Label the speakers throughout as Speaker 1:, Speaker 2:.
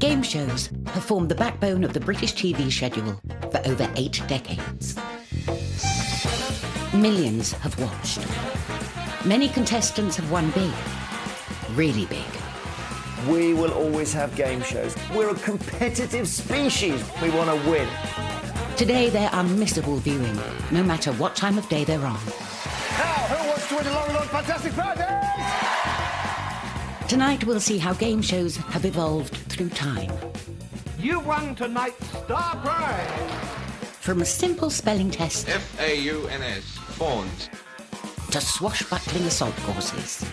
Speaker 1: Game shows have formed the backbone of the British TV schedule for over 8 decades. Millions have watched. Many contestants have won big, really big.
Speaker 2: We will always have game shows. We're a competitive species. We want to win.
Speaker 1: Today they're unmissable viewing, no matter what time of day they're on.
Speaker 2: Now, who wants to win a long fantastic prizes?
Speaker 1: Tonight we'll see how game shows have evolved through time.
Speaker 3: You won tonight's star prize.
Speaker 1: From a simple spelling test
Speaker 4: F-A-U-N-S, fawns,
Speaker 1: to swashbuckling assault courses.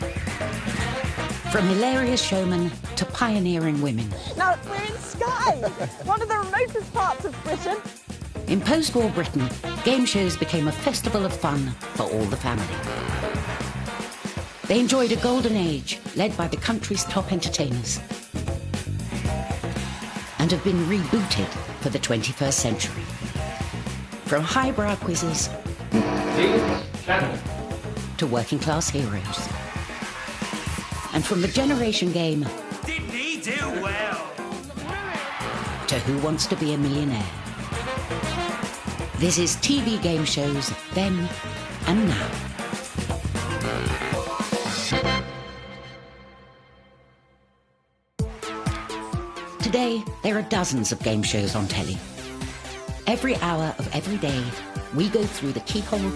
Speaker 1: From hilarious showmen to pioneering women.
Speaker 5: Now, we're in Skye, one of the remotest parts of Britain.
Speaker 1: In post-war Britain, game shows became a festival of fun for all the family. They enjoyed a golden age led by the country's top entertainers and have been rebooted for the 21st century. From highbrow quizzes to working-class heroes. And from the generation game
Speaker 6: Didn't he do well?
Speaker 1: to Who Wants to Be a Millionaire. This is TV game shows then and now. Today, there are dozens of game shows on telly. Every hour of every day, we go through the keyhole,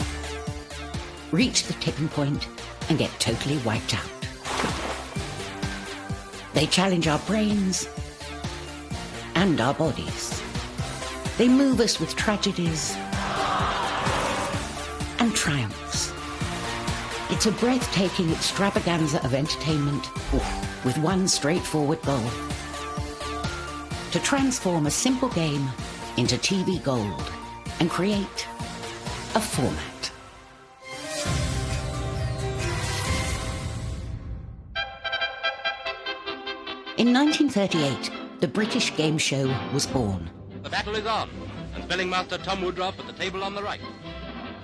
Speaker 1: reach the tipping point, and get totally wiped out. They challenge our brains and our bodies. They move us with tragedies and triumphs. It's a breathtaking extravaganza of entertainment with one straightforward goal: to transform a simple game into TV gold and create a format. In 1938, the British game show was born.
Speaker 7: The battle is on, and Spelling Master Tom Woodruff at the table on the right.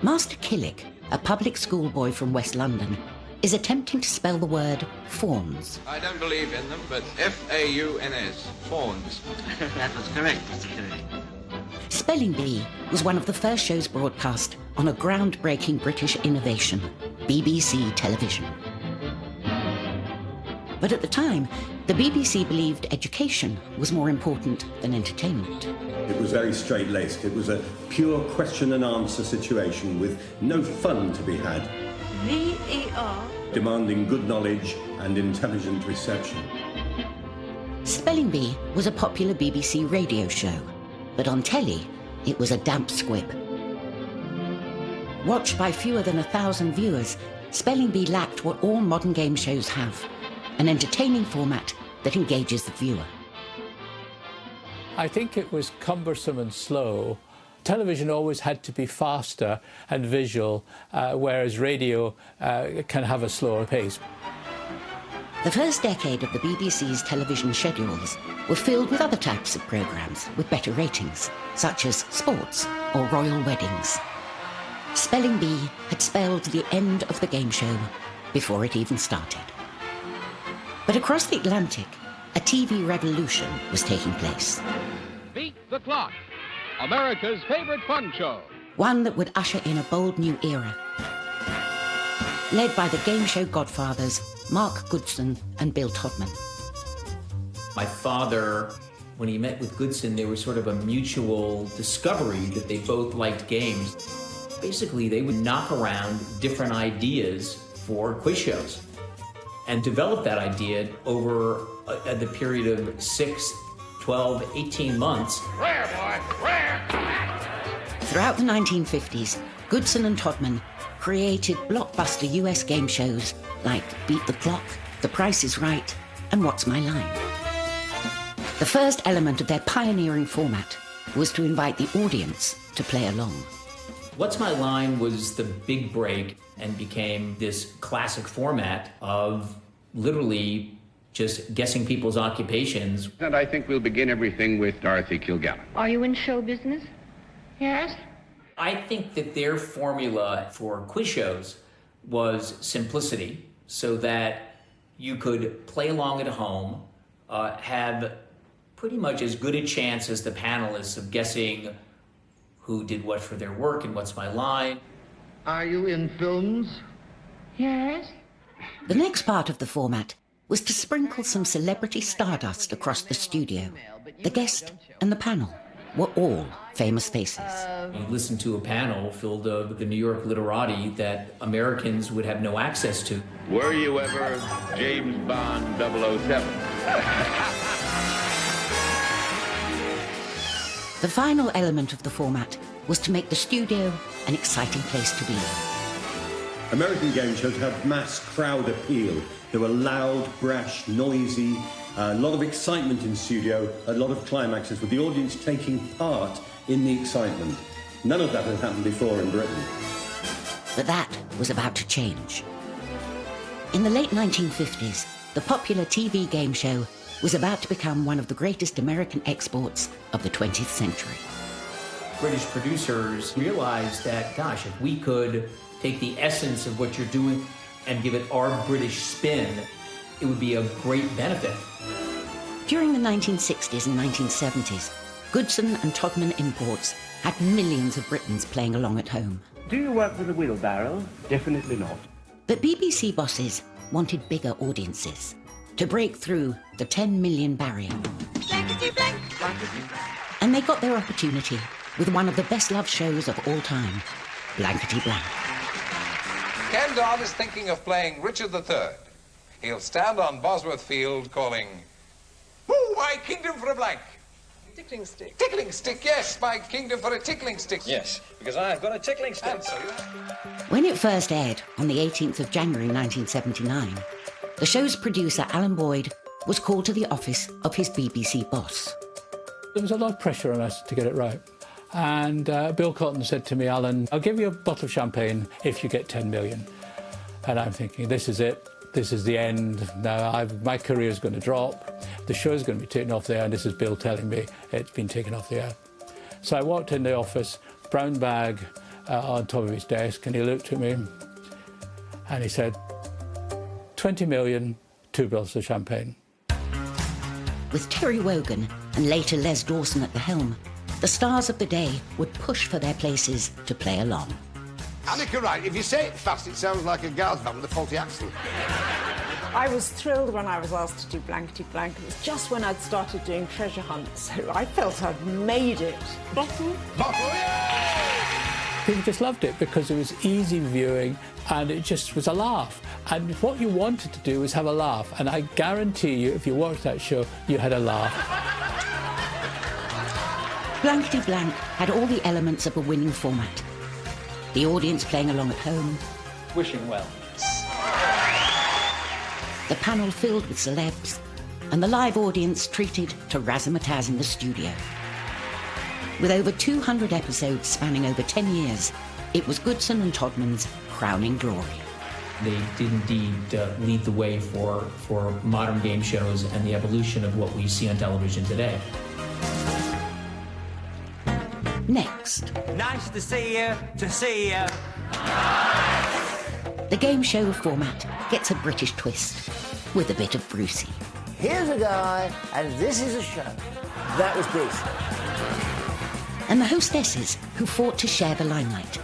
Speaker 1: Master Killick, a public school boy from West London, is attempting to spell the word fawns.
Speaker 4: I don't believe in them, but F-A-U-N-S, fawns.
Speaker 6: That was correct, Mr. Curry.
Speaker 1: Spelling Bee was one of the first shows broadcast on a groundbreaking British innovation, BBC television. But at the time, the BBC believed education was more important than entertainment.
Speaker 8: It was very straight-laced. It was a pure question and answer situation with no fun to be had.
Speaker 5: V-E-R.
Speaker 8: Demanding good knowledge and intelligent reception.
Speaker 1: Spelling Bee was a popular BBC radio show, but on telly, it was a damp squib. Watched by fewer than 1,000 viewers, Spelling Bee lacked what all modern game shows have: an entertaining format that engages the viewer.
Speaker 9: I think it was cumbersome and slow. Television always had to be faster and visual, whereas radio can have a slower pace.
Speaker 1: The first decade of the BBC's television schedules were filled with other types of programmes with better ratings, such as sports or royal weddings. Spelling Bee had spelled the end of the game show before it even started. But across the Atlantic, a TV revolution was taking place.
Speaker 10: Beat the Clock, America's favorite fun show.
Speaker 1: One that would usher in a bold new era. Led by the game show godfathers, Mark Goodson and Bill Todman.
Speaker 11: My father, when he met with Goodson, there was sort of a mutual discovery that they both liked games. Basically, they would knock around different ideas for quiz shows and develop that idea over the period of 6, 12, 18 months.
Speaker 10: Rare, boy, rare!
Speaker 1: Throughout the 1950s, Goodson and Todman created blockbuster US game shows like Beat the Clock, The Price is Right, and What's My Line? The first element of their pioneering format was to invite the audience to play along.
Speaker 11: What's My Line was the big break and became this classic format of literally just guessing people's occupations.
Speaker 12: And I think we'll begin everything with Dorothy Kilgallen.
Speaker 13: Are you in show business? Yes.
Speaker 11: I think that their formula for quiz shows was simplicity, so that you could play along at home, have pretty much as good a chance as the panelists of guessing who did what for their work and what's my line.
Speaker 3: Are you in films?
Speaker 13: Yes?
Speaker 1: The next part of the format was to sprinkle some celebrity stardust across the studio. The guest and the panel were all famous faces.
Speaker 11: You listen to a panel filled of the New York literati that Americans would have no access to.
Speaker 12: Were you ever James Bond 007?
Speaker 1: The final element of the format was to make the studio an exciting place to be.
Speaker 8: American game shows have mass crowd appeal. They were loud, brash, noisy, a lot of excitement in studio, a lot of climaxes with the audience taking part in the excitement. None of that had happened before in Britain.
Speaker 1: But that was about to change. In the late 1950s, the popular TV game show was about to become one of the greatest American exports of the 20th century.
Speaker 11: British producers realized that, gosh, if we could take the essence of what you're doing and give it our British spin, it would be a great benefit.
Speaker 1: During the 1960s and 1970s, Goodson and Todman Imports had millions of Britons playing along at home.
Speaker 3: Do you work with a wheelbarrow? Definitely not.
Speaker 1: But BBC bosses wanted bigger audiences to break through the 10 million barrier.
Speaker 5: Blankety blank. Blankety blank.
Speaker 1: And they got their opportunity with one of the best-loved shows of all time, Blankety Blank.
Speaker 4: Ken Dodd is thinking of playing Richard III. He'll stand on Bosworth Field calling, "Woo, my kingdom for a blank."
Speaker 5: Tickling stick.
Speaker 4: Tickling stick, yes, my kingdom for a tickling stick.
Speaker 7: Yes, because I have got a tickling stick.
Speaker 4: And so you have.
Speaker 1: When it first aired on the 18th of January 1979, the show's producer, Alan Boyd, was called to the office of his BBC boss.
Speaker 9: There was a lot of pressure on us to get it right. And Bill Cotton said to me, "Alan, I'll give you a bottle of champagne if you get 10 million. And I'm thinking, this is it. This is the end. Now my career is going to drop. The show's going to be taken off the air, and this is Bill telling me it's been taken off the air." So I walked in the office, brown bag on top of his desk, and he looked at me and he said, 20 million, 2 bottles of champagne.
Speaker 1: With Terry Wogan and later Les Dawson at the helm, the stars of the day would push for their places to play along.
Speaker 3: Annika, right, if you say it fast, it sounds like a guard van with a faulty axle.
Speaker 5: I was thrilled when I was asked to do Blankety Blank. It was just when I'd started doing Treasure Hunt, so I felt I'd made it.
Speaker 3: Bottle, yeah!
Speaker 9: People just loved it because it was easy viewing and it just was a laugh. And what you wanted to do was have a laugh. And I guarantee you, if you watched that show, you had a laugh.
Speaker 1: Blankety Blank had all the elements of a winning format. The audience playing along at home.
Speaker 7: Wishing well.
Speaker 1: The panel filled with celebs. And the live audience treated to razzmatazz in the studio. With over 200 episodes spanning over 10 years, it was Goodson and Todman's crowning glory.
Speaker 11: They did indeed lead the way for modern game shows and the evolution of what we see on television today.
Speaker 1: Next.
Speaker 6: Nice to see you,
Speaker 1: The game show format gets a British twist with a bit of Brucey.
Speaker 2: Here's a guy, and this is a show. That was Bruce.
Speaker 1: And the hostesses who fought to share the limelight.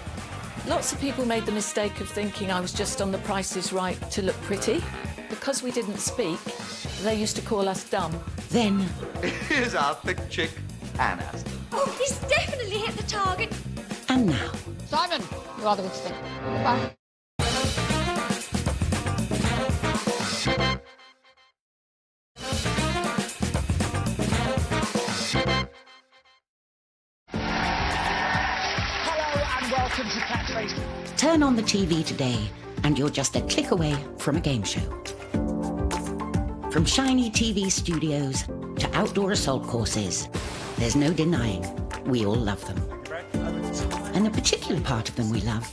Speaker 14: Lots of people made the mistake of thinking I was just on The Price is Right to look pretty. Because we didn't speak, they used to call us dumb.
Speaker 1: Then...
Speaker 3: Here's our thick chick, Anna.
Speaker 13: Oh, he's definitely hit the target.
Speaker 1: And now...
Speaker 5: Simon, you are the good thing. Bye.
Speaker 6: Welcome to Catchphrase.
Speaker 1: Turn on the TV today and you're just a click away from a game show. From shiny TV studios to outdoor assault courses, there's no denying we all love them. And a particular part of them we love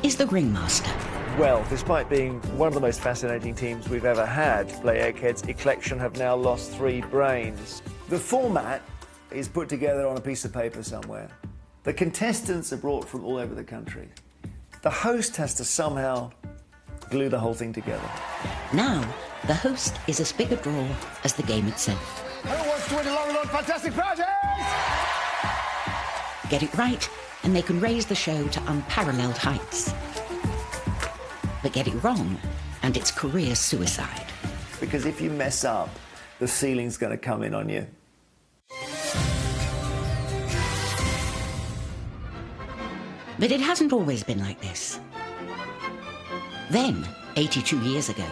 Speaker 1: is the Ringmaster.
Speaker 2: Well, despite being one of the most fascinating teams we've ever had, Play Egghead's Eclection have now lost 3 brains. The format is put together on a piece of paper somewhere. The contestants are brought from all over the country. The host has to somehow glue the whole thing together.
Speaker 1: Now, the host is as big a draw as the game itself.
Speaker 3: Who wants to win a Laurel on Fantastic Prizes?
Speaker 1: Get it right, and they can raise the show to unparalleled heights. But get it wrong, and it's career suicide.
Speaker 2: Because if you mess up, the ceiling's going to come in on you.
Speaker 1: But it hasn't always been like this. Then, 82 years ago,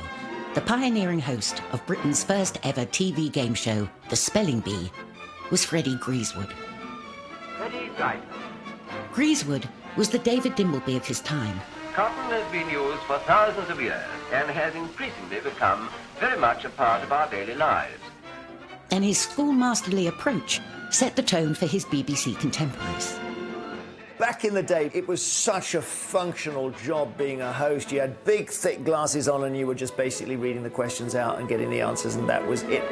Speaker 1: the pioneering host of Britain's first ever TV game show, The Spelling Bee, was Freddie Greasewood.
Speaker 15: Freddie Wright.
Speaker 1: Greasewood was the David Dimbleby of his time.
Speaker 15: Cotton has been used for thousands of years and has increasingly become very much a part of our daily lives.
Speaker 1: And his schoolmasterly approach set the tone for his BBC contemporaries.
Speaker 2: Back in the day, it was such a functional job being a host. You had big, thick glasses on and you were just basically reading the questions out and getting the answers, and that was it.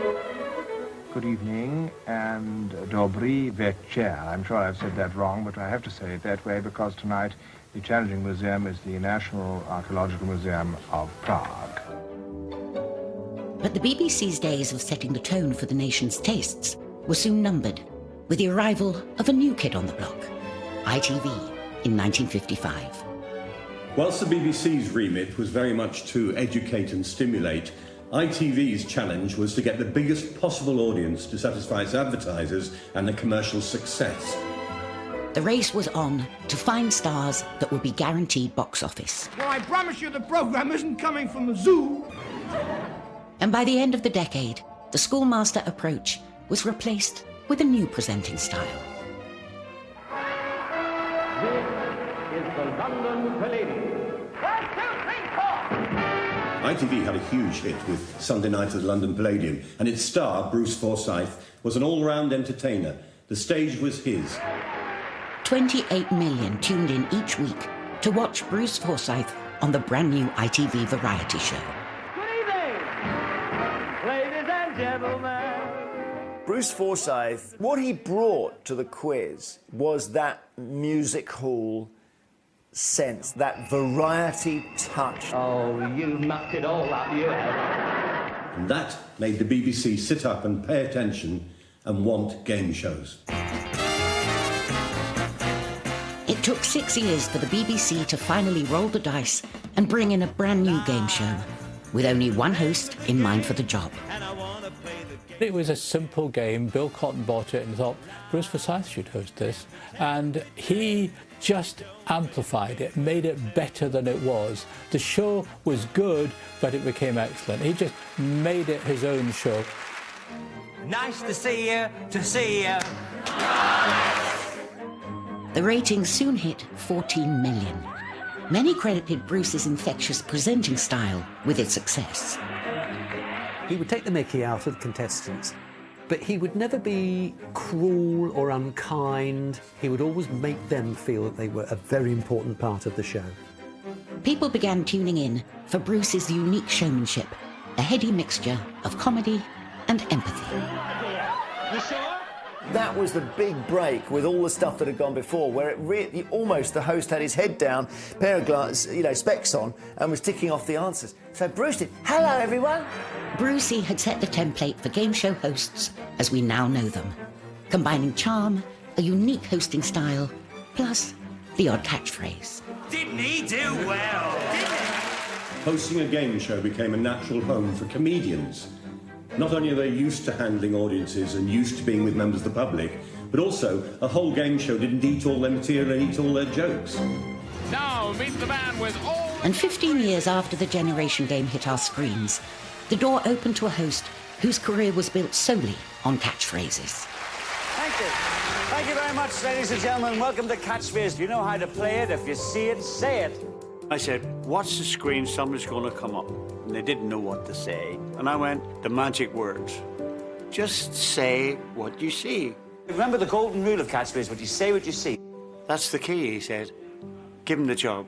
Speaker 16: Good evening and dobry večer. I'm sure I've said that wrong, but I have to say it that way because tonight the challenging museum is the National Archaeological Museum of Prague.
Speaker 1: But the BBC's days of setting the tone for the nation's tastes were soon numbered, with the arrival of a new kid on the block, ITV, in 1955.
Speaker 8: Whilst the BBC's remit was very much to educate and stimulate, ITV's challenge was to get the biggest possible audience to satisfy its advertisers and the commercial success.
Speaker 1: The race was on to find stars that would be guaranteed box office.
Speaker 6: Well, I promise you the program isn't coming from the zoo.
Speaker 1: And by the end of the decade, the schoolmaster approach was replaced with a new presenting style.
Speaker 12: This is the London Palladium.
Speaker 6: 1, 2, 3, 4.
Speaker 8: ITV had a huge hit with Sunday Night at the London Palladium, and its star, Bruce Forsyth, was an all-round entertainer. The stage was his.
Speaker 1: 28 million tuned in each week to watch Bruce Forsyth on the brand new ITV variety show.
Speaker 6: Good evening, ladies and gentlemen.
Speaker 2: Bruce Forsyth, what he brought to the quiz was that music hall sense, that variety touch.
Speaker 15: Oh, you mucked it all up, you have.
Speaker 8: And that made the BBC sit up and pay attention and want game shows.
Speaker 1: It took 6 years for the BBC to finally roll the dice and bring in a brand new game show, with only one host in mind for the job.
Speaker 9: It was a simple game. Bill Cotton bought it and thought Bruce Forsyth should host this. And he just amplified it, made it better than it was. The show was good, but it became excellent. He just made it his own show.
Speaker 6: Nice to see you,
Speaker 1: The ratings soon hit 14 million. Many credited Bruce's infectious presenting style with its success.
Speaker 17: He would take the mickey out of the contestants, but he would never be cruel or unkind. He would always make them feel that they were a very important part of the show.
Speaker 1: People began tuning in for Bruce's unique showmanship, a heady mixture of comedy and empathy.
Speaker 2: That was the big break with all the stuff that had gone before, where it really, almost the host had his head down, pair of specs on, and was ticking off the answers. So Bruce did, hello everyone.
Speaker 1: Brucey had set the template for game show hosts as we now know them, combining charm, a unique hosting style, plus the odd catchphrase.
Speaker 6: Didn't he do well? Didn't he?
Speaker 8: Hosting a game show became a natural home for comedians. Not only are they used to handling audiences and used to being with members of the public, but also a whole game show didn't eat all their material and eat all their jokes.
Speaker 10: Now meet the man with all...
Speaker 1: And 15 years after the Generation Game hit our screens, the door opened to a host whose career was built solely on catchphrases.
Speaker 6: Thank you. Thank you very much, ladies and gentlemen. Welcome to Catchphrase. You know how to play it. If you see it, say it.
Speaker 18: I said, watch the screen, somebody's going to come up. And they didn't know what to say. And I went, the magic words. Just say what you see.
Speaker 6: Remember the golden rule of Catchphrase, what you say, what you see.
Speaker 18: That's the key, he said. Give him the job.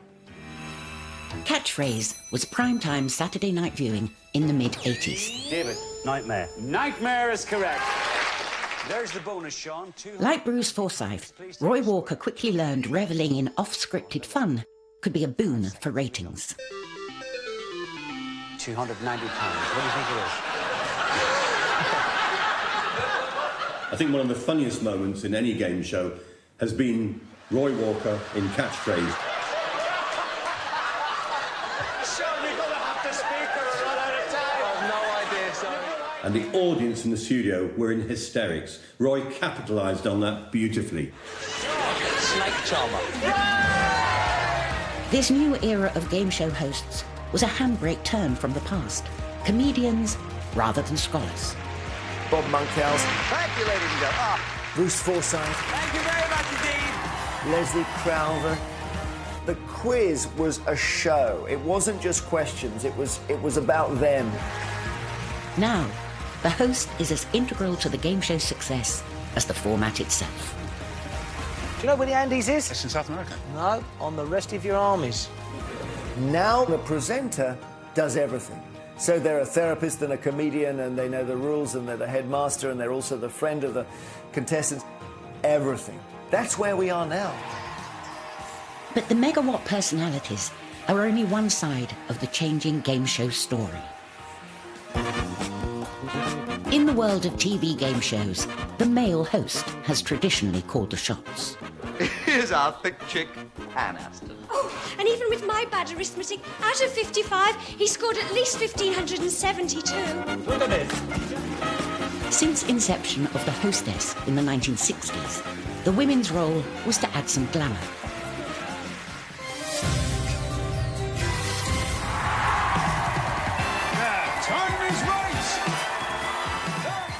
Speaker 1: Catchphrase was primetime Saturday night viewing in the mid-80s.
Speaker 6: David, nightmare. Nightmare is correct. There's the bonus, Sean.
Speaker 1: Like Bruce Forsyth, Roy Walker quickly learned revelling in off-scripted fun could be a boon for ratings.
Speaker 6: £290. What do you think it is?
Speaker 8: I think one of the funniest moments in any game show has been Roy Walker in Catchphrase.
Speaker 6: Sean, you're going to have to speak or we'll run out of time.
Speaker 19: I've no idea, sorry.
Speaker 8: And the audience in the studio were in hysterics. Roy capitalised on that beautifully.
Speaker 19: Snake charmer.
Speaker 1: This new era of game show hosts was a handbrake turn from the past. Comedians rather than scholars.
Speaker 2: Bob Monkhouse,
Speaker 6: Thank you, ladies and gentlemen.
Speaker 2: Bruce Forsyth,
Speaker 6: Thank you very much indeed.
Speaker 2: Leslie Crowther. The quiz was a show. It wasn't just questions, it was about them.
Speaker 1: Now, the host is as integral to the game show's success as the format itself.
Speaker 19: Do you know where the Andes is?
Speaker 7: It's in South America.
Speaker 19: No, on the rest of your armies.
Speaker 2: Now the presenter does everything. So they're a therapist and a comedian, and they know the rules, and they're the headmaster, and they're also the friend of the contestants. Everything. That's where we are now.
Speaker 1: But the megawatt personalities are only one side of the changing game show story. In the world of TV game shows, the male host has traditionally called the shots.
Speaker 20: Here's our thick chick, Ann Aston.
Speaker 13: Oh, and even with my bad arithmetic, out of 55, he scored at least 1,572.
Speaker 6: Look at this.
Speaker 1: Since inception of the hostess in the 1960s, the women's role was to add some glamour.
Speaker 6: Time is right.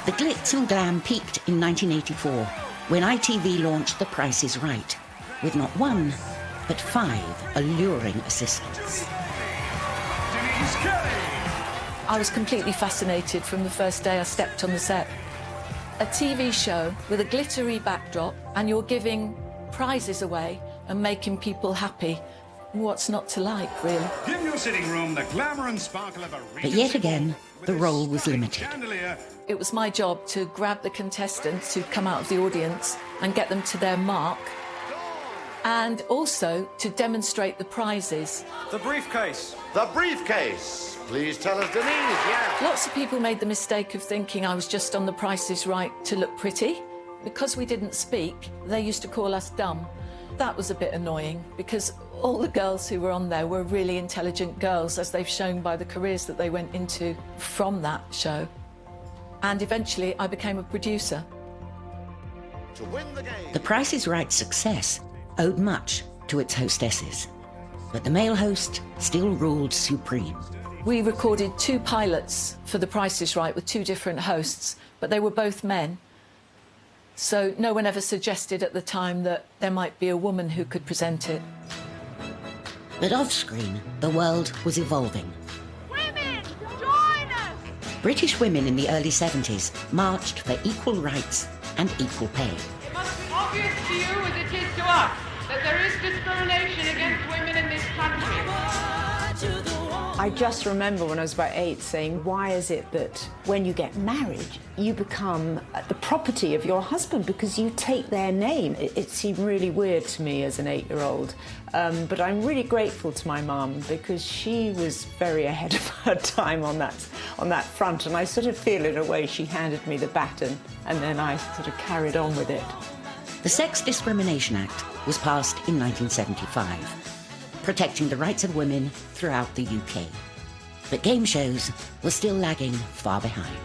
Speaker 1: The glitz and glam peaked in 1984 when ITV launched The Price is Right, with not one, but 5 alluring assistants.
Speaker 14: I was completely fascinated from the first day I stepped on the set. A TV show with a glittery backdrop and you're giving prizes away and making people happy. What's not to like, really?
Speaker 21: Give your sitting room the glamour and sparkle of a
Speaker 1: But yet again, the role was limited.
Speaker 14: It was my job to grab the contestants who'd come out of the audience and get them to their mark, and also to demonstrate the prizes.
Speaker 3: The briefcase. The briefcase. Please tell us, Denise, yeah.
Speaker 14: Lots of people made the mistake of thinking I was just on The Price is Right to look pretty. Because we didn't speak, they used to call us dumb. That was a bit annoying, because all the girls who were on there were really intelligent girls, as they've shown by the careers that they went into from that show. And eventually I became a producer.
Speaker 3: To win the game.
Speaker 1: The Price is Right's success owed much to its hostesses, but the male host still ruled supreme.
Speaker 14: We recorded 2 pilots for The Price is Right with 2 different hosts, but they were both men. So no one ever suggested at the time that there might be a woman who could present it.
Speaker 1: But off-screen, the world was evolving.
Speaker 13: Women, join us!
Speaker 1: British women in the early 70s marched for equal rights and equal pay.
Speaker 22: It must be obvious to you, as it is to us, that there is discrimination against women in this country.
Speaker 5: I just remember when I was about 8 saying, why is it that when you get married, you become the property of your husband because you take their name? It seemed really weird to me as an 8-year-old. But I'm really grateful to my mum because she was very ahead of her time on that front. And I sort of feel in a way she handed me the baton and then I sort of carried on with it.
Speaker 1: The Sex Discrimination Act was passed in 1975. Protecting the rights of women throughout the UK. But game shows were still lagging far behind.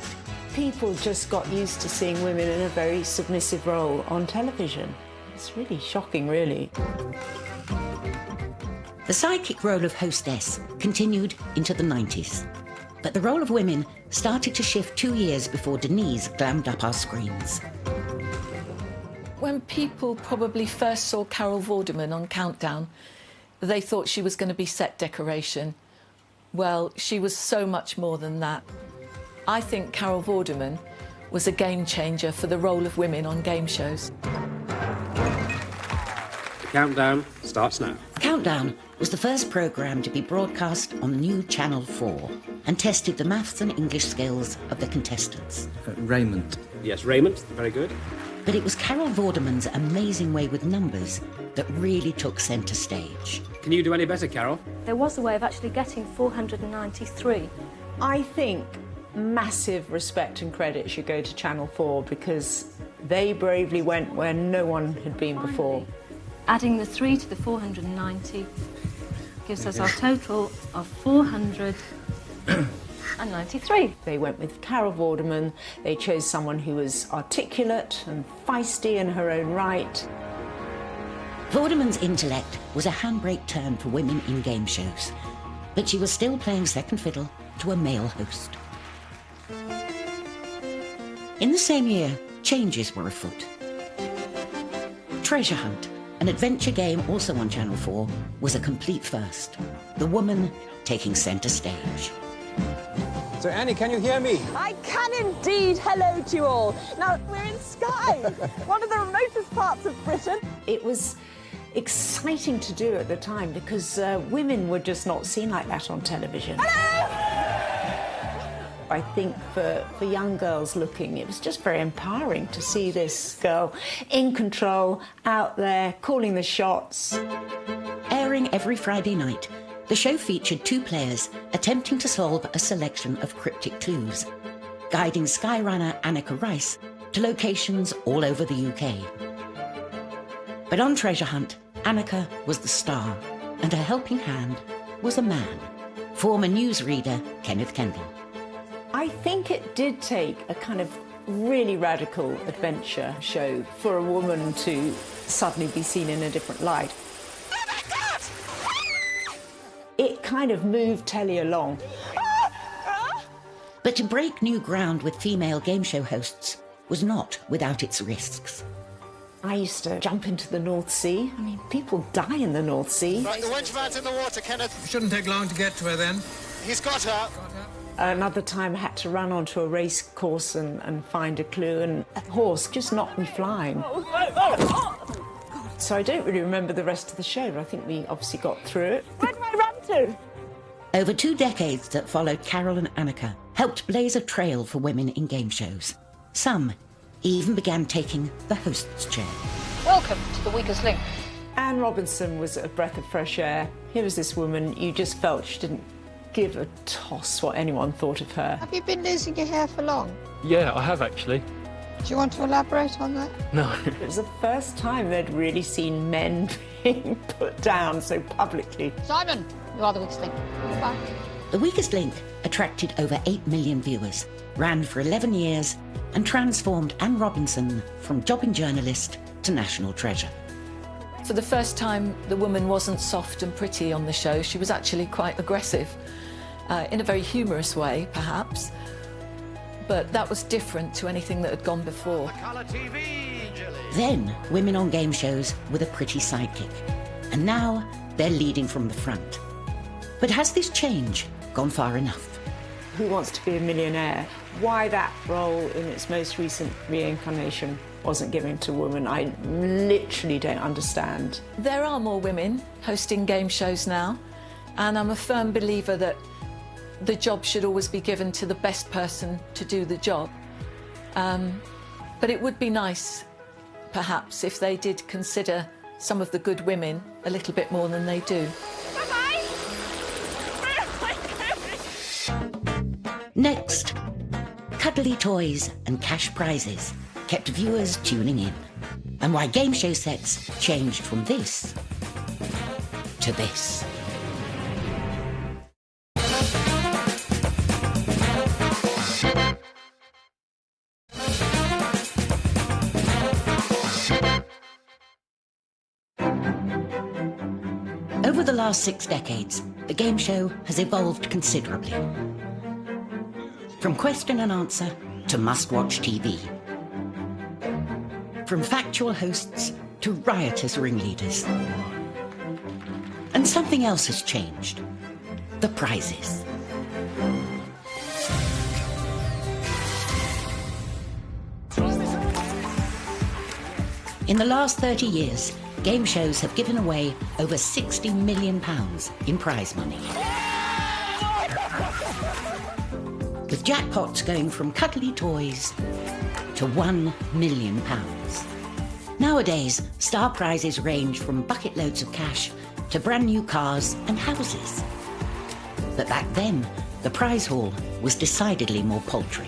Speaker 5: People just got used to seeing women in a very submissive role on television. It's really shocking, really.
Speaker 1: The sidekick role of hostess continued into the 90s. But the role of women started to shift 2 years before Denise glammed up our screens.
Speaker 14: When people probably first saw Carol Vorderman on Countdown, they thought she was going to be set decoration. Well, she was so much more than that. I think Carol Vorderman was a game changer for the role of women on game shows.
Speaker 7: The countdown starts now.
Speaker 1: Countdown was the first programme to be broadcast on new Channel 4 and tested the maths and English skills of the contestants.
Speaker 7: Raymond. Yes, Raymond. Very good.
Speaker 1: But it was Carol Vorderman's amazing way with numbers that really took centre stage.
Speaker 7: Can you do any better, Carol?
Speaker 23: There was a way of actually getting 493.
Speaker 5: I think massive respect and credit should go to Channel 4 because They bravely went where no one had been before.
Speaker 23: Adding the 3 to the 490 gives us our total of 493.
Speaker 5: They went with Carol Vorderman. They chose someone who was articulate and feisty in her own right.
Speaker 1: Vorderman's intellect was a handbrake turn for women in game shows, but she was still playing second fiddle to a male host. In the same year, changes were afoot. Treasure Hunt, an adventure game also on Channel 4, was a complete first. The woman taking centre stage.
Speaker 4: So, Annie, can you hear me?
Speaker 11: I can indeed. Hello to you all. Now, we're in Skye, one of the remotest parts of Britain.
Speaker 5: It was exciting to do at the time because women were just not seen like that on television.
Speaker 11: Hello!
Speaker 5: I think for young girls looking, it was just very empowering to see this girl in control, out there, calling the shots.
Speaker 1: Airing every Friday night, the show featured two players attempting to solve a selection of cryptic clues, guiding Skyrunner Annika Rice to locations all over the UK. But on Treasure Hunt, Annika was the star, and her helping hand was a man, former newsreader Kenneth Kendall.
Speaker 5: I think it did take a kind of really radical adventure show for a woman to suddenly be seen in a different light.
Speaker 11: Oh my God!
Speaker 5: It kind of moved telly along.
Speaker 1: But to break new ground with female game show hosts was not without its risks.
Speaker 5: I used to jump into the North Sea. I mean, people die in the North Sea.
Speaker 16: Right, the wenchman's in the water, Kenneth.
Speaker 4: Shouldn't take long to get to her then.
Speaker 16: He's got her.
Speaker 5: Another time I had to run onto a race course and find a clue, and a horse just knocked me flying. So I don't really remember the rest of the show, but I think we obviously got through it.
Speaker 11: Where do I run to?
Speaker 1: Over 2 decades that followed, Carol and Annika helped blaze a trail for women in game shows. Some even began taking the host's chair.
Speaker 23: Welcome to The Weakest Link.
Speaker 5: Anne Robinson was a breath of fresh air. Here was this woman, you just felt she didn't give a toss what anyone thought of her.
Speaker 24: Have you been losing your hair for long?
Speaker 25: Yeah, I have actually.
Speaker 24: Do you want to elaborate on that?
Speaker 25: No.
Speaker 5: It was the first time they'd really seen men being put down so publicly.
Speaker 24: Simon, you are the weakest link. Bye.
Speaker 1: The Weakest Link attracted over 8 million viewers, ran for 11 years, and transformed Anne Robinson from jobbing journalist to national treasure.
Speaker 14: For the first time, the woman wasn't soft and pretty on the show. She was actually quite aggressive, in a very humorous way, perhaps. But that was different to anything that had gone before.
Speaker 1: Then, women on game shows were the pretty sidekick. And now, they're leading from the front. But has this change gone far enough?
Speaker 5: Who Wants to Be a Millionaire? Why that role in its most recent reincarnation wasn't given to women, I literally don't understand.
Speaker 14: There are more women hosting game shows now, and I'm a firm believer that the job should always be given to the best person to do the job. But it would be nice, perhaps, if they did consider some of the good women a little bit more than they do.
Speaker 11: Bye-bye!
Speaker 1: Next, cuddly toys and cash prizes kept viewers tuning in, and why game show sets changed from this to this. Over the last 6 decades, the game show has evolved considerably. From question and answer to must-watch TV. From factual hosts to riotous ringleaders. And something else has changed. The prizes. In the last 30 years, game shows have given away over £60 million in prize money. With jackpots going from cuddly toys to £1 million. Nowadays, star prizes range from bucket loads of cash to brand new cars and houses. But back then, the prize haul was decidedly more paltry.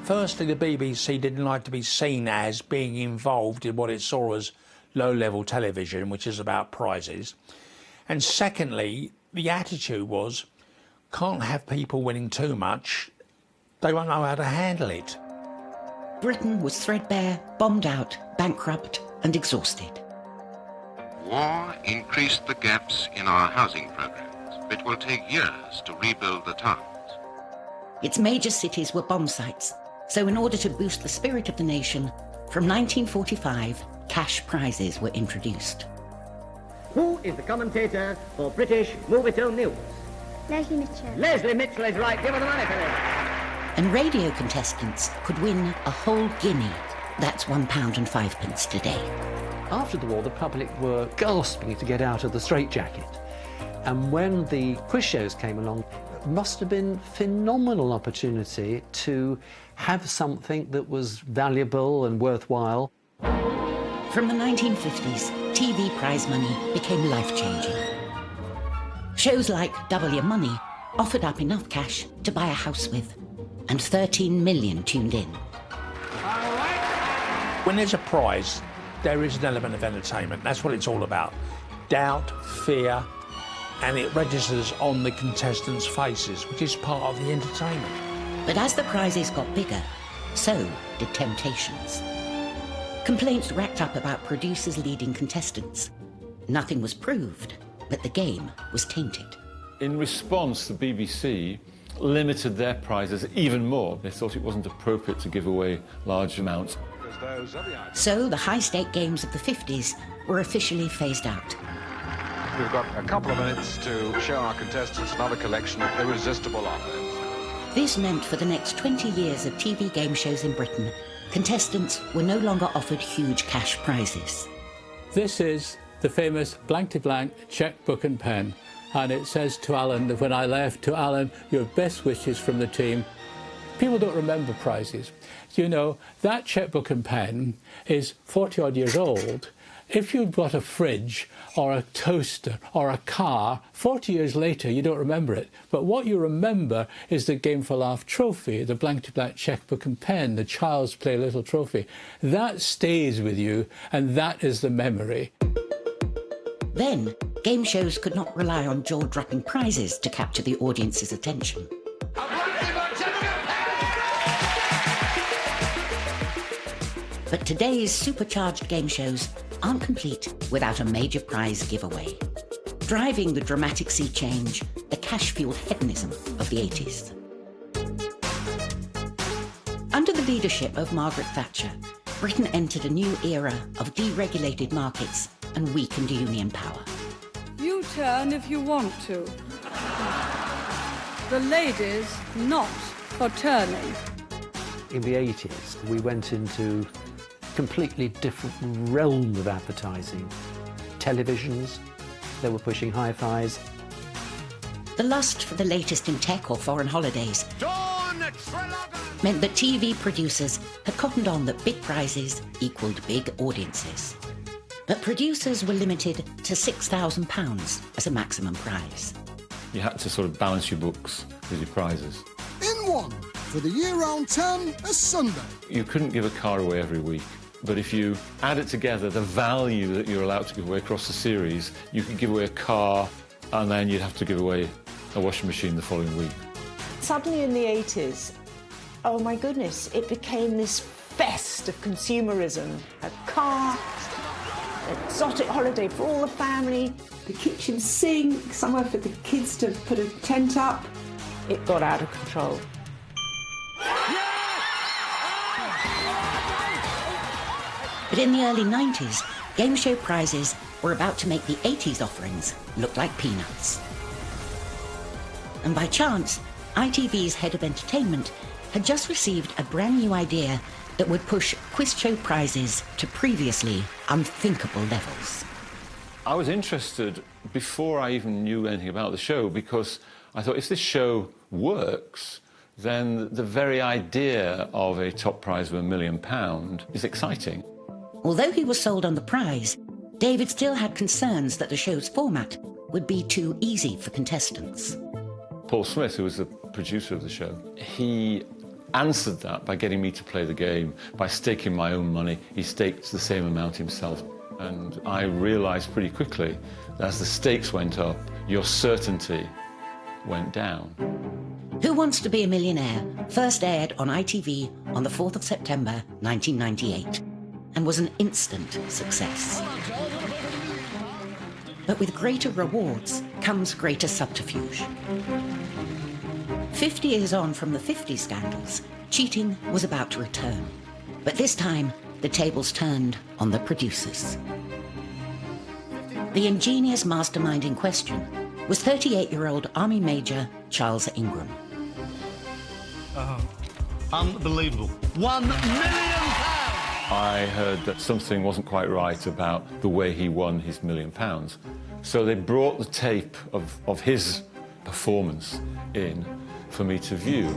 Speaker 9: Firstly, the BBC didn't like to be seen as being involved in what it saw as low-level television, which is about prizes. And secondly, the attitude was, can't have people winning too much, they won't know how to handle it.
Speaker 1: Britain was threadbare, bombed out, bankrupt and exhausted.
Speaker 12: War increased the gaps in our housing programs. It will take years to rebuild the towns.
Speaker 1: Its major cities were bomb sites, so in order to boost the spirit of the nation, from 1945, cash prizes were introduced.
Speaker 15: Who is the commentator for British Movietone News?
Speaker 17: Leslie Mitchell.
Speaker 15: Leslie Mitchell is right. Give her the money for this.
Speaker 1: And radio contestants could win a whole guinea. That's £1.05 today.
Speaker 25: After the war, the public were gasping to get out of the straitjacket. And when the quiz shows came along, it must have been a phenomenal opportunity to have something that was valuable and worthwhile.
Speaker 1: From the 1950s, TV prize money became life-changing. Shows like Double Your Money offered up enough cash to buy a house with, and 13 million tuned in.
Speaker 9: When there's a prize, there is an element of entertainment. That's what it's all about. Doubt, fear, and it registers on the contestants' faces, which is part of the entertainment.
Speaker 1: But as the prizes got bigger, so did temptations. Complaints racked up about producers leading contestants. Nothing was proved, but the game was tainted.
Speaker 26: In response, the BBC limited their prizes even more. They thought it wasn't appropriate to give away large amounts.
Speaker 1: So the high-stake games of the 50s were officially phased out.
Speaker 27: We've got a couple of minutes to show our contestants another collection of irresistible honours.
Speaker 1: This meant for the next 20 years of TV game shows in Britain, contestants were no longer offered huge cash prizes.
Speaker 28: This is the famous blank-to-blank checkbook and pen, and it says to Alan that when I left, to Alan, your best wishes from the team. People don't remember prizes. You know, that checkbook and pen is 40-odd years old. If you've got a fridge or a toaster or a car, 40 years later you don't remember it. But what you remember is the Game for Laugh trophy, the blank-to-blank checkbook and pen, the Child's Play Little trophy. That stays with you, and that is the memory.
Speaker 1: Then, game shows could not rely on jaw-dropping prizes to capture the audience's attention. But today's supercharged game shows aren't complete without a major prize giveaway. Driving the dramatic sea change, the cash-fueled hedonism of the 80s. Under the leadership of Margaret Thatcher, Britain entered a new era of deregulated markets and weakened union power.
Speaker 29: You turn if you want to. The ladies not for turning.
Speaker 25: In the 80s, we went into completely different realm of advertising. Televisions, they were pushing hi-fis.
Speaker 1: The lust for the latest in tech or foreign holidays meant that TV producers had cottoned on that big prizes equalled big audiences. But producers were limited to £6,000 as a maximum prize.
Speaker 26: You had to sort of balance your books with your prizes.
Speaker 30: In one, for the year-round 10, a Sunday.
Speaker 26: You couldn't give a car away every week, but if you add it together, the value that you're allowed to give away across the series, you could give away a car, and then you'd have to give away a washing machine the following week.
Speaker 5: Suddenly in the 80s, oh my goodness, it became this fest of consumerism. A car, an exotic holiday for all the family, the kitchen sink, somewhere for the kids to put a tent up. It got out of control.
Speaker 1: But in the early 90s, game show prizes were about to make the 80s offerings look like peanuts. And by chance, ITV's head of entertainment had just received a brand new idea that would push quiz show prizes to previously unthinkable levels.
Speaker 26: I was interested before I even knew anything about the show, because I thought if this show works, then the very idea of a top prize of £1 million is exciting.
Speaker 1: Although he was sold on the prize, David still had concerns that the show's format would be too easy for contestants.
Speaker 26: Paul Smith, who was the producer of the show, he answered that by getting me to play the game. By staking my own money, he staked the same amount himself. And I realised pretty quickly that as the stakes went up, your certainty went down.
Speaker 1: Who Wants to Be a Millionaire first aired on ITV on the 4th of September 1998 and was an instant success. But with greater rewards comes greater subterfuge. 50 years on from the 50 scandals, cheating was about to return. But this time, the tables turned on the producers. The ingenious mastermind in question was 38-year-old Army Major Charles Ingram.
Speaker 2: Oh, unbelievable. £1 million!
Speaker 26: I heard that something wasn't quite right about the way he won his £1 million. So they brought the tape of his performance in for me to view.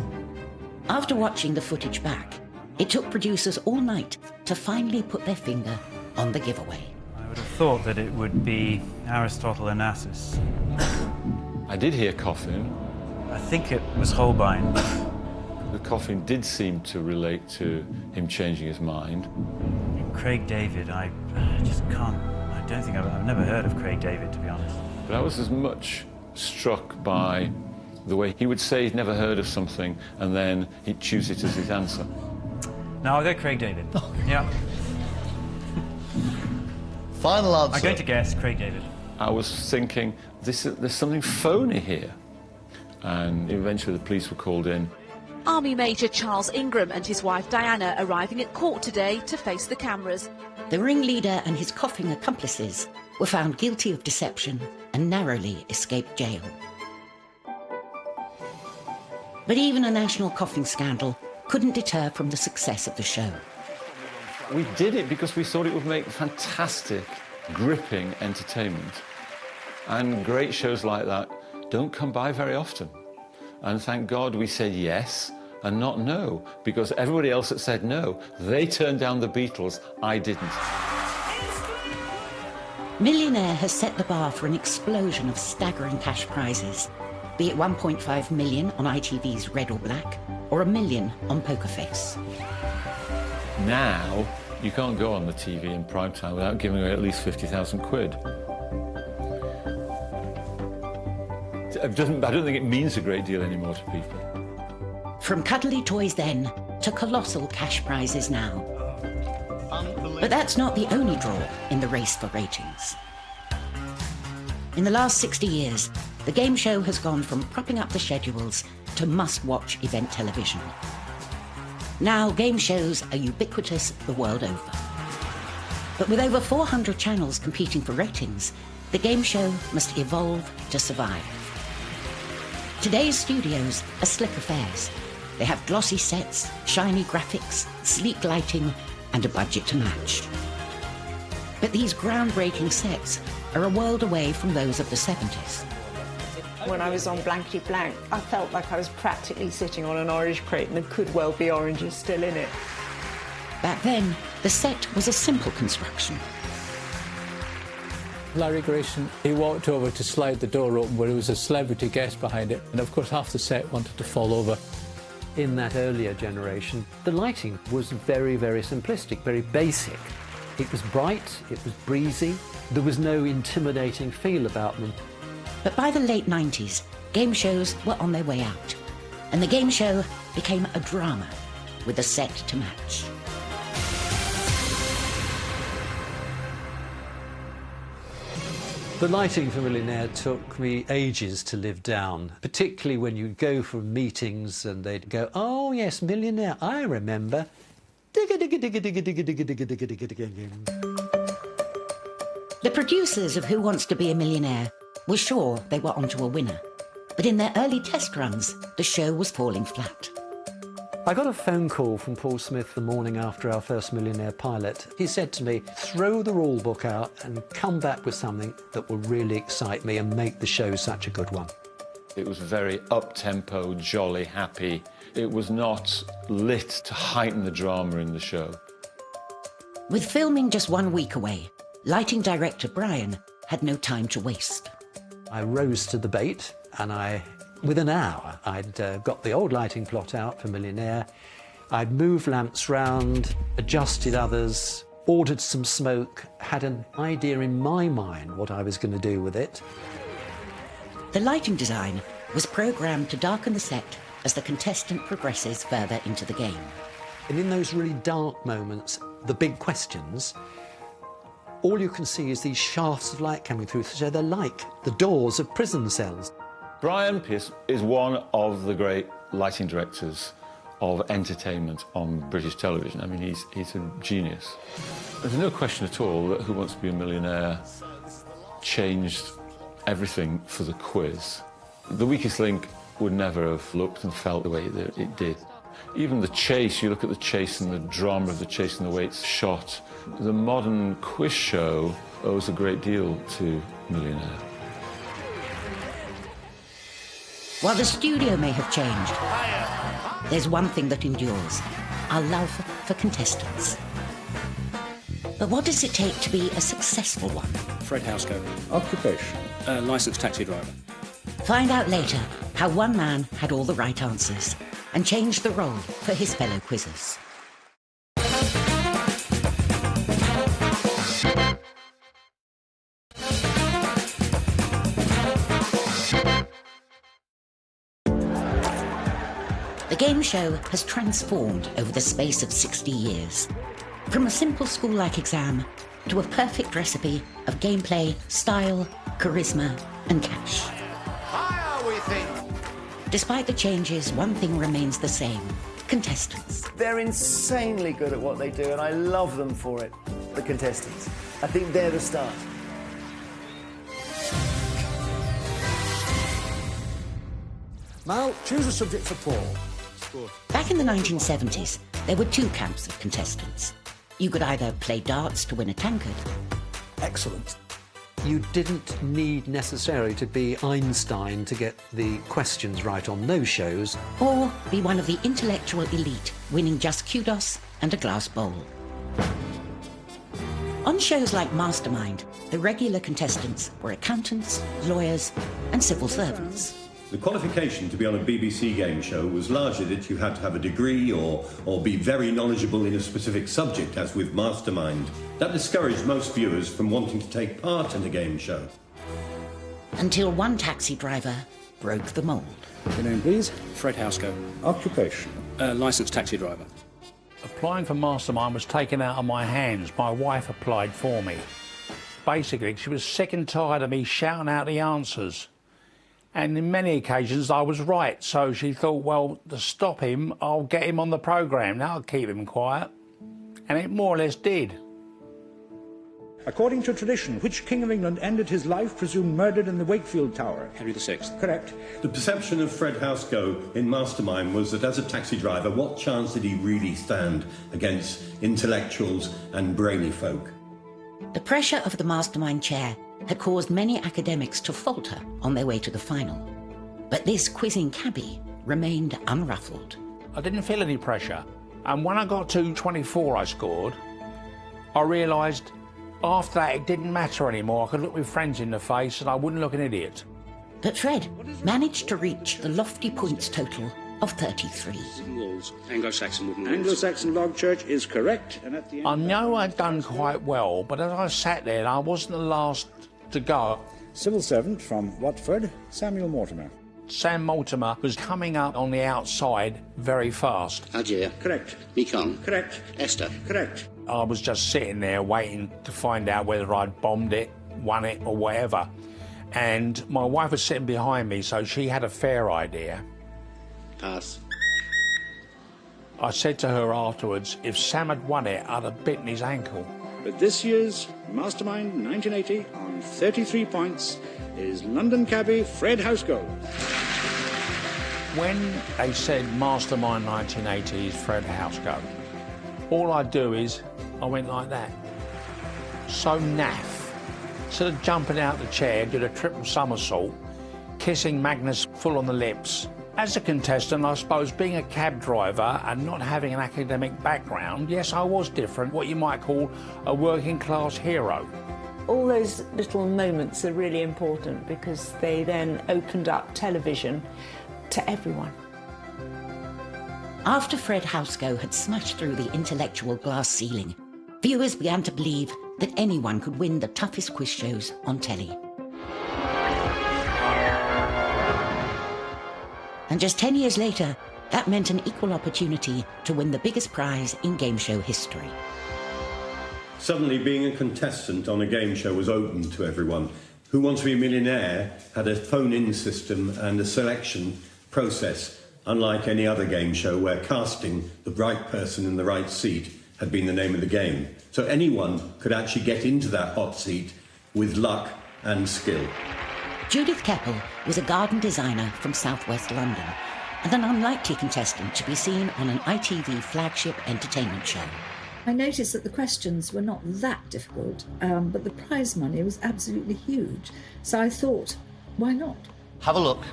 Speaker 1: After watching the footage back, it took producers all night to finally put their finger on the giveaway.
Speaker 2: I would have thought that it would be Aristotle Onassis.
Speaker 26: I did hear coughing.
Speaker 2: I think it was Holbein.
Speaker 26: The coughing did seem to relate to him changing his mind.
Speaker 2: Craig David, I just can't. I don't think I've never heard of Craig David, to be honest.
Speaker 26: But I was as much struck by the way he would say he'd never heard of something and then he'd choose it as his answer.
Speaker 2: No, I'll go Craig David. Yeah.
Speaker 3: Final answer.
Speaker 2: I'm going to guess Craig David.
Speaker 26: I was thinking, there's something phony here. And eventually the police were called in.
Speaker 11: Army Major Charles Ingram and his wife Diana arriving at court today to face the cameras.
Speaker 1: The ringleader and his coughing accomplices were found guilty of deception and narrowly escaped jail. But even a national coughing scandal couldn't deter from the success of the show.
Speaker 26: We did it because we thought it would make fantastic, gripping entertainment. And great shows like that don't come by very often. And thank God we said yes and not no, because everybody else that said no, they turned down the Beatles, I didn't.
Speaker 1: Millionaire has set the bar for an explosion of staggering cash prizes, be it 1.5 million on ITV's Red or Black, or $1 million on Poker Face.
Speaker 26: Now, you can't go on the TV in prime time without giving away at least 50,000 quid. I don't think it means a great deal anymore to people.
Speaker 1: From cuddly toys then to colossal cash prizes now. But that's not the only draw in the race for ratings. In the last 60 years, the game show has gone from propping up the schedules to must-watch event television. Now, game shows are ubiquitous the world over. But with over 400 channels competing for ratings, the game show must evolve to survive. Today's studios are slick affairs. They have glossy sets, shiny graphics, sleek lighting, and a budget to match. But these groundbreaking sets are a world away from those of the 70s.
Speaker 5: When I was on Blankety Blank, I felt like I was practically sitting on an orange crate and there could well be oranges still in it.
Speaker 1: Back then, the set was a simple construction.
Speaker 28: Larry Grayson, he walked over to slide the door open where there was a celebrity guest behind it, and of course half the set wanted to fall over.
Speaker 25: In that earlier generation, the lighting was very, very simplistic, very basic. It was bright, it was breezy, there was no intimidating feel about them.
Speaker 1: But by the late 90s, game shows were on their way out, and the game show became a drama with a set to match.
Speaker 25: The lighting for Millionaire took me ages to live down, particularly when you go for meetings and they'd go, oh yes, Millionaire, I remember.
Speaker 1: The producers of Who Wants to Be a Millionaire were sure they were onto a winner, but in their early test runs, the show was falling flat.
Speaker 25: I got a phone call from Paul Smith the morning after our first Millionaire pilot. He said to me, throw the rule book out and come back with something that will really excite me and make the show such a good one.
Speaker 26: It was very up-tempo, jolly, happy. It was not lit to heighten the drama in the show.
Speaker 1: With filming just 1 week away, lighting director Brian had no time to waste.
Speaker 25: I rose to the bait and I Within an hour, I'd got the old lighting plot out for Millionaire. I'd moved lamps round, adjusted others, ordered some smoke, had an idea in my mind what I was going to do with it.
Speaker 1: The lighting design was programmed to darken the set as the contestant progresses further into the game.
Speaker 25: And in those really dark moments, the big questions, all you can see is these shafts of light coming through, so they're like the doors of prison cells.
Speaker 26: Brian Pearce is one of the great lighting directors of entertainment on British television. I mean, he's a genius. There's no question at all that Who Wants to Be a Millionaire changed everything for the quiz. The Weakest Link would never have looked and felt the way that it did. Even the chase, you look at the chase and the drama of the chase and the way it's shot. The modern quiz show owes a great deal to Millionaire.
Speaker 1: While the studio may have changed, there's one thing that endures: our love for contestants. But what does it take to be a successful one?
Speaker 3: Fred Housego. Occupation? Licensed taxi driver.
Speaker 1: Find out later how one man had all the right answers and changed the role for his fellow quizzers. The game show has transformed over the space of 60 years. From a simple school-like exam to a perfect recipe of gameplay, style, charisma and cash.
Speaker 16: Higher, we think.
Speaker 1: Despite the changes, one thing remains the same: contestants.
Speaker 6: They're insanely good at what they do, and I love them for it, the contestants. I think they're the start.
Speaker 30: Mal, choose a subject for Paul.
Speaker 1: Back in the 1970s, there were two camps of contestants. You could either play darts to win a tankard.
Speaker 30: Excellent.
Speaker 25: You didn't need necessarily to be Einstein to get the questions right on those shows.
Speaker 1: Or be one of the intellectual elite, winning just kudos and a glass bowl. On shows like Mastermind, the regular contestants were accountants, lawyers and civil servants.
Speaker 8: The qualification to be on a BBC game show was largely that you had to have a degree or be very knowledgeable in a specific subject, as with Mastermind. That discouraged most viewers from wanting to take part in a game show.
Speaker 1: Until one taxi driver broke the mould.
Speaker 3: Your name, please? Fred Housego. Occupation? Licensed taxi driver.
Speaker 9: Applying for Mastermind was taken out of my hands. My wife applied for me. Basically, she was sick and tired of me shouting out the answers. And in many occasions I was right, so she thought, well, to stop him, I'll get him on the programme, that'll keep him quiet. And it more or less did.
Speaker 3: According to tradition, which King of England ended his life presumed murdered in the Wakefield Tower? Henry VI. Correct.
Speaker 8: The perception of Fred Housego in Mastermind was that as a taxi driver, what chance did he really stand against intellectuals and brainy folk?
Speaker 1: The pressure of the Mastermind chair had caused many academics to falter on their way to the final. But this quizzing cabbie remained unruffled.
Speaker 9: I didn't feel any pressure. And when I got to 24 I scored, I realised after that it didn't matter anymore. I could look my friends in the face and I wouldn't look an idiot.
Speaker 1: But Fred managed to reach the lofty points total of 33.
Speaker 3: Walls. Anglo-Saxon wooden walls. Anglo-Saxon log church is correct. And at the end
Speaker 9: I know I'd done quite well, but as I sat there, I wasn't the last to go.
Speaker 3: Civil servant from Watford, Samuel Mortimer.
Speaker 9: Sam Mortimer was coming up on the outside very fast.
Speaker 3: Algier. Correct. Mekong. Correct. Esther. Correct.
Speaker 9: I was just sitting there waiting to find out whether I'd bombed it, won it or whatever. And my wife was sitting behind me, so she had a fair idea.
Speaker 3: Pass.
Speaker 9: I said to her afterwards, if Sam had won it, I'd have bitten his ankle.
Speaker 3: But this year's Mastermind 1980 on 33 points is London cabbie Fred Housego.
Speaker 9: When they said Mastermind 1980 is Fred Housego, all I do is, I went like that. So naff. Instead of jumping out the chair, did a triple somersault, kissing Magnus full on the lips. As a contestant, I suppose, being a cab driver and not having an academic background, yes, I was different, what you might call a working class hero.
Speaker 5: All those little moments are really important because they then opened up television to everyone.
Speaker 1: After Fred Housego had smashed through the intellectual glass ceiling, viewers began to believe that anyone could win the toughest quiz shows on telly. And just 10 years later, that meant an equal opportunity to win the biggest prize in game show history.
Speaker 8: Suddenly, being a contestant on a game show was open to everyone. Who Wants to Be a Millionaire had a phone-in system and a selection process, unlike any other game show where casting the right person in the right seat had been the name of the game. So anyone could actually get into that hot seat with luck and skill.
Speaker 1: Judith Keppel was a garden designer from southwest London and an unlikely contestant to be seen on an ITV flagship entertainment show.
Speaker 4: I noticed that the questions were not that difficult, but the prize money was absolutely huge. So I thought, why not?
Speaker 7: Have a look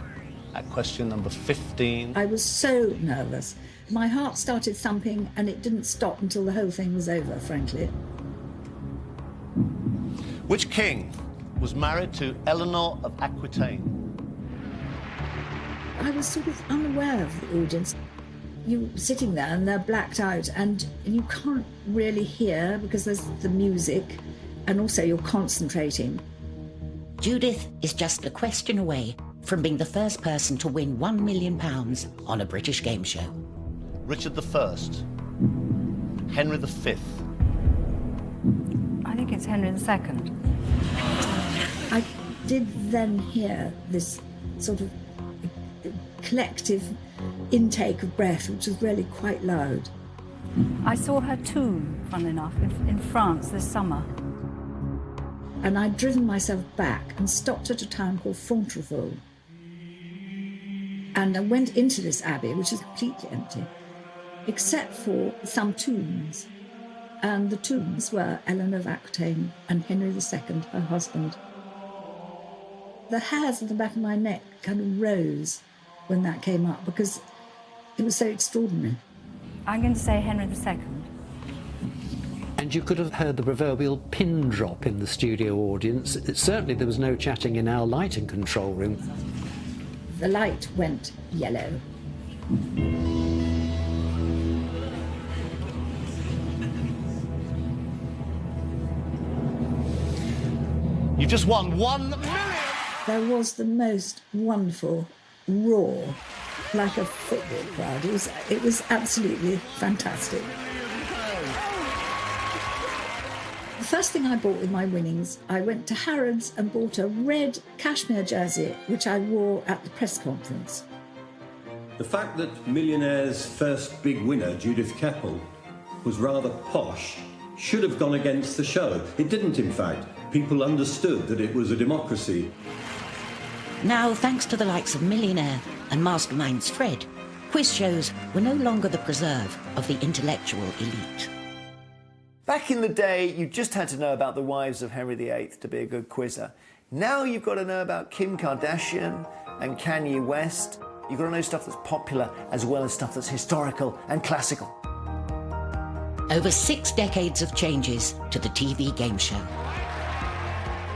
Speaker 7: at question number 15.
Speaker 4: I was so nervous. My heart started thumping and it didn't stop until the whole thing was over, frankly.
Speaker 7: Which king was married to Eleanor of Aquitaine?
Speaker 4: I was sort of unaware of the audience. You're sitting there and they're blacked out and you can't really hear because there's the music and also you're concentrating.
Speaker 1: Judith is just a question away from being the first person to win £1 million on a British game show.
Speaker 7: Richard I, Henry V.
Speaker 23: I think it's Henry II.
Speaker 4: I did then hear this sort of collective intake of breath, which was really quite loud.
Speaker 23: I saw her tomb, funnily enough, in France this summer.
Speaker 4: And I'd driven myself back and stopped at a town called Fontevraud. And I went into this abbey, which is completely empty, except for some tombs. And the tombs were Eleanor of Aquitaine and Henry II, her husband. The hairs on the back of my neck kind of rose when that came up because it was so extraordinary.
Speaker 23: I'm going to say Henry II.
Speaker 25: And you could have heard the proverbial pin drop in the studio audience. Certainly there was no chatting in our lighting control room.
Speaker 4: The light went yellow.
Speaker 7: You just won £1 million!
Speaker 4: There was the most wonderful roar, like a football crowd. It was absolutely fantastic. The first thing I bought with my winnings, I went to Harrods and bought a red cashmere jersey, which I wore at the press conference.
Speaker 8: The fact that Millionaire's first big winner, Judith Keppel, was rather posh should have gone against the show. It didn't, in fact. People understood that it was a democracy.
Speaker 1: Now, thanks to the likes of Millionaire and Mastermind's Fred, quiz shows were no longer the preserve of the intellectual elite.
Speaker 6: Back in the day, you just had to know about the wives of Henry VIII to be a good quizzer. Now you've got to know about Kim Kardashian and Kanye West. You've got to know stuff that's popular as well as stuff that's historical and classical.
Speaker 1: Over 6 decades of changes to the TV game show.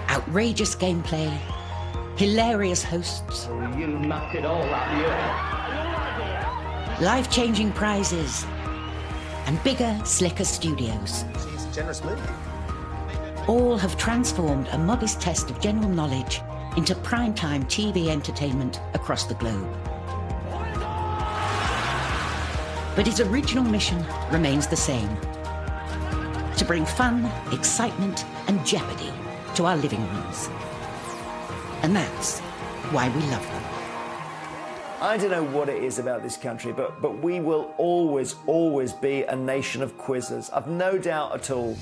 Speaker 1: Outrageous gameplay, hilarious hosts,
Speaker 15: You mucked it all up, you.
Speaker 1: life-changing prizes, and bigger, slicker studios.
Speaker 15: It's a generous move.
Speaker 1: All have transformed a modest test of general knowledge into primetime TV entertainment across the globe. But its original mission remains the same: to bring fun, excitement, and jeopardy to our living rooms. And that's why we love them.
Speaker 6: I don't know what it is about this country, but we will always, always be a nation of quizzers. I've no doubt at all.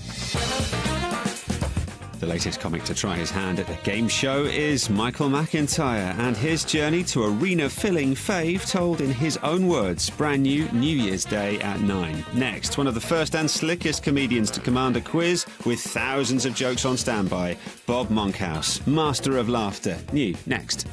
Speaker 10: The latest comic to try his hand at a game show is Michael McIntyre and his journey to arena-filling fave told in his own words. Brand new New Year's Day at 9. Next, one of the first and slickest comedians to command a quiz with thousands of jokes on standby, Bob Monkhouse, master of laughter. New next.